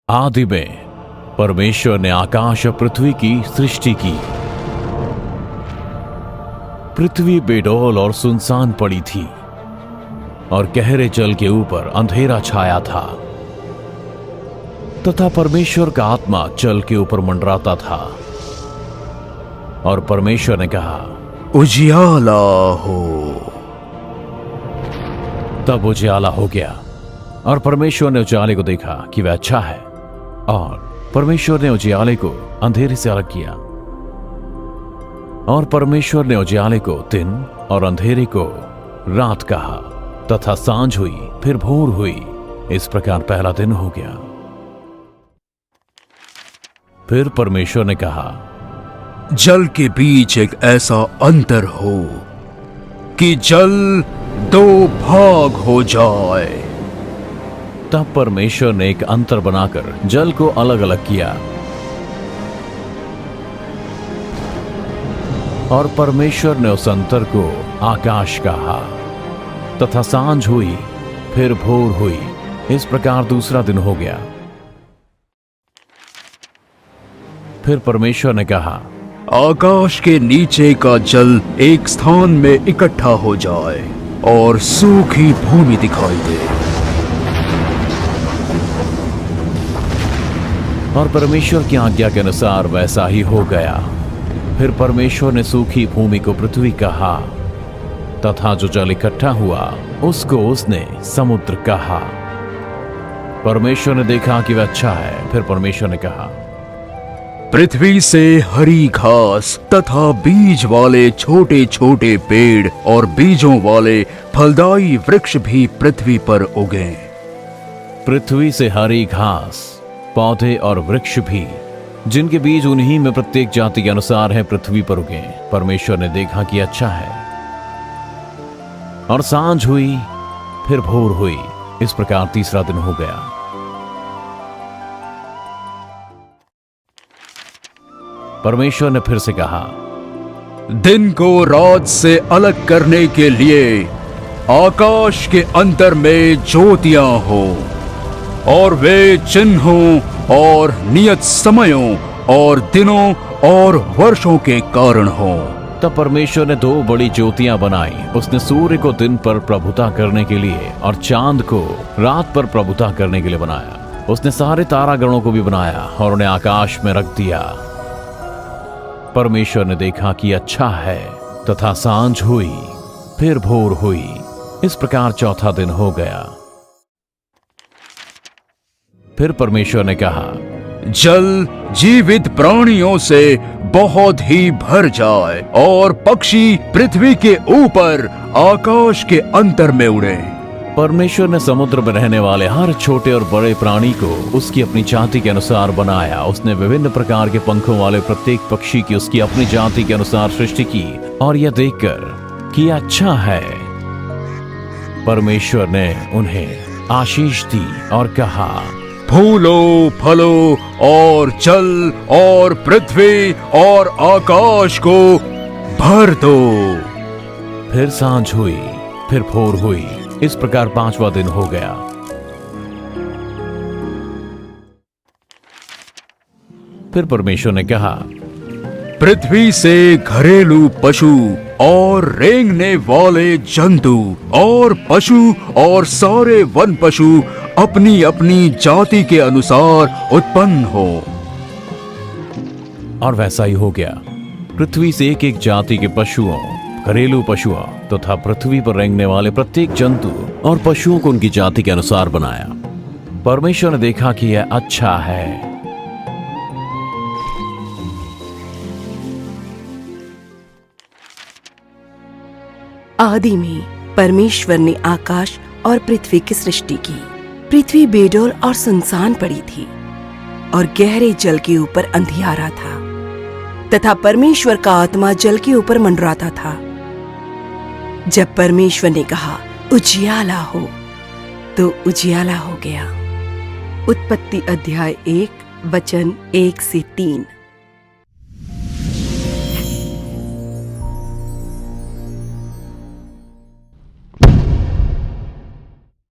आदि में परमेश्वर ने आकाश और पृथ्वी की सृष्टि की। पृथ्वी बेडौल और सुनसान पड़ी थी और गहरे जल के ऊपर अंधेरा छाया था, तथा परमेश्वर का आत्मा जल के ऊपर मंडराता था। और परमेश्वर ने कहा, उजियाला हो। तब उजियाला हो गया। और परमेश्वर ने उजियाले को देखा कि वह अच्छा है, और परमेश्वर ने उजियाले को अंधेरे से अलग किया। और परमेश्वर ने उजियाले को दिन और अंधेरे को रात कहा, तथा सांझ हुई, फिर भोर हुई। इस प्रकार पहला दिन हो गया। फिर परमेश्वर ने कहा, जल के बीच एक ऐसा अंतर हो कि जल दो भाग हो जाए। तब परमेश्वर ने एक अंतर बनाकर जल को अलग अलग किया। और परमेश्वर ने उस अंतर को आकाश कहा, तथा सांझ हुई, फिर भोर हुई। इस प्रकार दूसरा दिन हो गया। फिर परमेश्वर ने कहा, आकाश के नीचे का जल एक स्थान में इकट्ठा हो जाए और सूखी भूमि दिखाई दे। और परमेश्वर की आज्ञा के अनुसार वैसा ही हो गया। फिर परमेश्वर ने सूखी भूमि को पृथ्वी कहा, तथा जो जल इकट्ठा हुआ उसको उसने समुद्र कहा। परमेश्वर ने देखा कि वह अच्छा है। फिर परमेश्वर ने कहा, पृथ्वी से हरी घास तथा बीज वाले छोटे छोटे पेड़ और बीजों वाले फलदायी वृक्ष भी पृथ्वी पर उगें। पृथ्वी से हरी घास, पौधे और वृक्ष भी, जिनके बीज उन्हीं में प्रत्येक जाति के अनुसार है, पृथ्वी पर उगे। परमेश्वर ने देखा कि अच्छा है। और सांझ हुई, फिर भोर हुई। इस प्रकार तीसरा दिन हो गया। परमेश्वर ने फिर से कहा, दिन को रात से अलग करने के लिए आकाश के अंतर में ज्योतियां हो, और वे चिन्हों और नियत समयों और दिनों और वर्षों के कारण हो। तब परमेश्वर ने दो बड़ी ज्योतियां बनाई। उसने सूर्य को दिन पर प्रभुता करने के लिए और चांद को रात पर प्रभुता करने के लिए बनाया। उसने सारे तारागणों को भी बनाया और उन्हें आकाश में रख दिया। परमेश्वर ने देखा कि अच्छा है, तथा सांझ हुई, फिर भोर हुई। इस प्रकार चौथा दिन हो गया। फिर परमेश्वर ने कहा, जल जीवित प्राणियों से बहुत ही भर जाए और पक्षी पृथ्वी के ऊपर आकाश के अंतर में उड़े। परमेश्वर ने समुद्र में रहने वाले हर छोटे और बड़े प्राणी को उसकी अपनी जाति के अनुसार बनाया। उसने विभिन्न प्रकार के पंखों वाले प्रत्येक पक्षी की उसकी अपनी जाति के अनुसार सृष्टि की, और यह देखकर कि अच्छा है। परमेश्वर ने उन्हें आशीष दी और कहा, फूलो फलो और जल और पृथ्वी और आकाश को भर दो। फिर सांझ हुई, फिर भोर हुई। इस प्रकार पांचवा दिन हो गया। फिर परमेश्वर ने कहा, पृथ्वी से घरेलू पशु और रेंगने वाले जंतु और पशु और सारे वन पशु अपनी अपनी जाति के अनुसार उत्पन्न हो। और वैसा ही हो गया। पृथ्वी से एक एक जाति के पशुओं, घरेलू पशुओं तथा पृथ्वी पर रेंगने वाले प्रत्येक जंतु और पशुओं को उनकी जाति के अनुसार बनाया। परमेश्वर ने देखा कि यह अच्छा है। आदि में परमेश्वर ने आकाश और पृथ्वी की सृष्टि की। पृथ्वी बेडौल और सुनसान पड़ी थी और गहरे जल के ऊपर अंधियारा था, तथा परमेश्वर का आत्मा जल के ऊपर मंडराता था। जब परमेश्वर ने कहा, उजियाला हो, तो उजियाला हो गया। उत्पत्ति अध्याय 1 वचन 1 से 3।